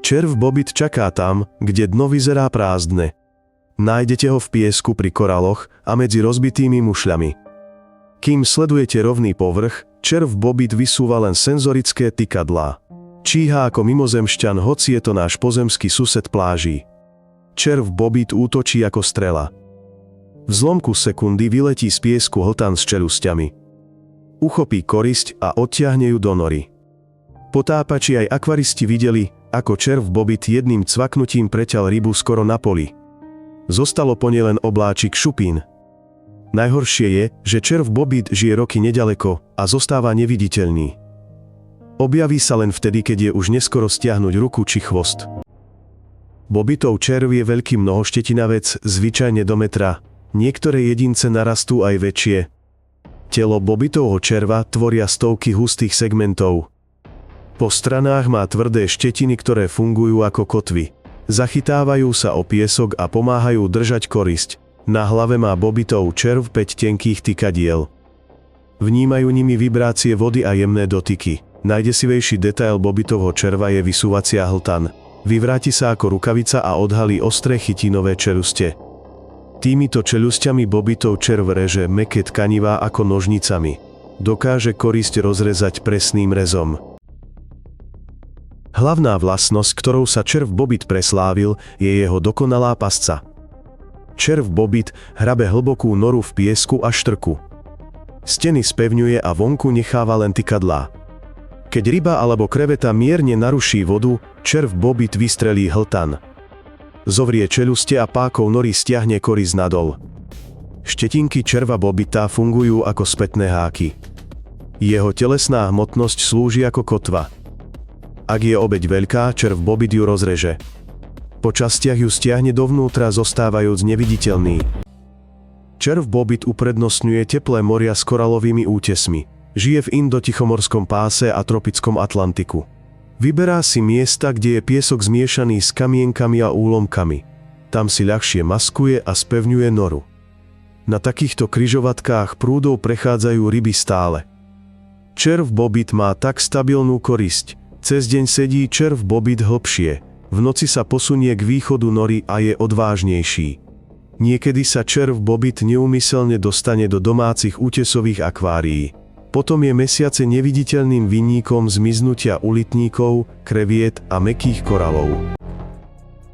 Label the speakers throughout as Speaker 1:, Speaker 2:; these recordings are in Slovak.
Speaker 1: Červ bobit čaká tam, kde dno vyzerá prázdne. Nájdete ho v piesku pri koraloch a medzi rozbitými mušľami. Kým sledujete rovný povrch, červ bobit vysúva len senzorické tykadlá. Číha ako mimozemšťan, hoci je to náš pozemský sused pláží. Červ bobit útočí ako strela. V zlomku sekundy vyletí z piesku hltan s čelusťami. Uchopí korisť a odtiahne ju do nory. Potápači aj akvaristi videli, ako červ bobit jedným cvaknutím preťal rybu skoro na poli. Zostalo po nej len obláčik šupín. Najhoršie je, že červ bobit žije roky nedaleko a zostáva neviditeľný. Objaví sa len vtedy, keď je už neskoro stiahnuť ruku či chvost. Bobitov červ je veľký mnohoštetinavec, zvyčajne do metra. Niektoré jedince narastú aj väčšie. Telo bobitovho červa tvoria stovky hustých segmentov. Po stranách má tvrdé štetiny, ktoré fungujú ako kotvy. Zachytávajú sa o piesok a pomáhajú držať korisť. Na hlave má bobitov červ 5 tenkých tykadiel. Vnímajú nimi vibrácie vody a jemné dotyky. Najdesivejší detail bobitovho červa je vysúvacia hltan. Vyvráti sa ako rukavica a odhalí ostré chytínové čeluste. Týmito čelusťami bobitov červ reže mäkké tkanivá ako nožnicami. Dokáže korisť rozrezať presným rezom. Hlavná vlastnosť, ktorou sa červ bobit preslávil, je jeho dokonalá pasca. Červ bobit hrabe hlbokú noru v piesku a štrku. Steny spevňuje a vonku necháva len tykadlá. Keď ryba alebo kreveta mierne naruší vodu, červ bobit vystrelí hltan. Zovrie čeluste a pákou nory stiahne korisť nadol. Štetinky červa bobita fungujú ako spätné háky. Jeho telesná hmotnosť slúži ako kotva. Ak je obeť veľká, červ bobit ju rozreže. Po častiach ju stiahne dovnútra, zostávajúc neviditeľný. Červ bobit uprednostňuje teplé moria s koralovými útesmi. Žije v Indo-Tichomorskom páse a tropickom Atlantiku. Vyberá si miesta, kde je piesok zmiešaný s kamienkami a úlomkami. Tam si ľahšie maskuje a spevňuje noru. Na takýchto križovatkách prúdov prechádzajú ryby stále. Červ bobit má tak stabilnú korisť. Cez deň sedí červ bobit hlbšie. V noci sa posunie k východu nory a je odvážnejší. Niekedy sa červ bobit neúmyselne dostane do domácich útesových akvárií. Potom je mesiace neviditeľným vinníkom zmiznutia ulitníkov, kreviet a mäkkých koralov.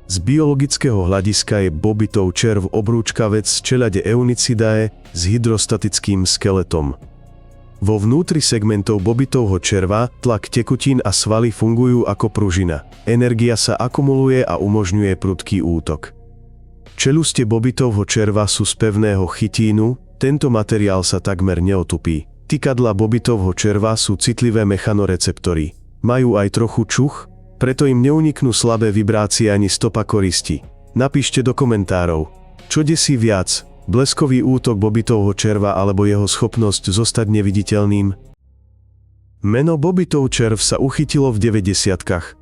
Speaker 1: Z biologického hľadiska je bobitov červ obrúčkavec z čeľade Eunicidae s hydrostatickým skeletom. Vo vnútri segmentov bobitovho červa tlak tekutín a svaly fungujú ako pružina. Energia sa akumuluje a umožňuje prudký útok. Čeluste bobitovho červa sú z pevného chytínu, tento materiál sa takmer neotupí. Tykadlá bobitovho červa sú citlivé mechanoreceptory. Majú aj trochu čuch, preto im neuniknú slabé vibrácie ani stopa koristi. Napíšte do komentárov, čo desí viac, bleskový útok bobitovho červa alebo jeho schopnosť zostať neviditeľným. Meno bobitov červ sa uchytilo v 90-kach.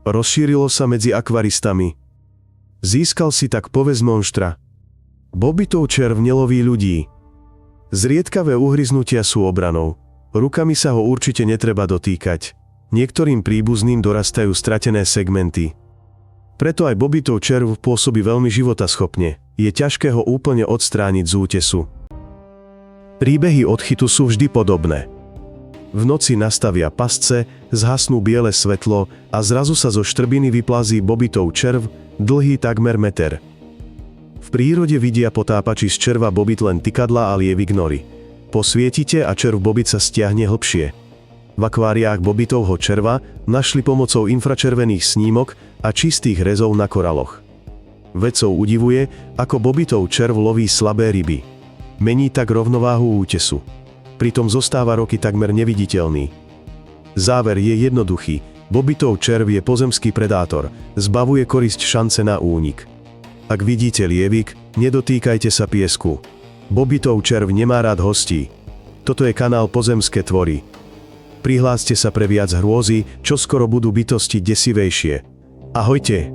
Speaker 1: Rozšírilo sa medzi akvaristami. Získal si tak povesť monštra. Bobitov červ neloví ľudí. Zriedkavé uhryznutia sú obranou. Rukami sa ho určite netreba dotýkať. Niektorým príbuzným dorastajú stratené segmenty. Preto aj bobitov červ pôsobí veľmi životaschopne. Je ťažké ho úplne odstrániť z útesu. Príbehy odchytu sú vždy podobné. V noci nastavia pasce, zhasnú biele svetlo a zrazu sa zo štrbiny vyplazí bobitov červ, dlhý takmer meter. V prírode vidia potápači z červa bobit len tykadlá a lievik nory. Posvietite a červ bobit sa stiahne hlbšie. V akváriách bobitovho červa našli pomocou infračervených snímok a čistých rezov na koraloch. Vedcov udivuje, ako bobitov červ loví slabé ryby. Mení tak rovnováhu útesu. Pritom zostáva roky takmer neviditeľný. Záver je jednoduchý. Bobitov červ je pozemský predátor. Zbavuje korisť šance na únik. Ak vidíte lievik, nedotýkajte sa piesku. Bobitov červ nemá rád hostí. Toto je kanál Pozemské tvory. Prihláste sa pre viac hrôzy, čo skoro budú bytosti desivejšie. Ahojte!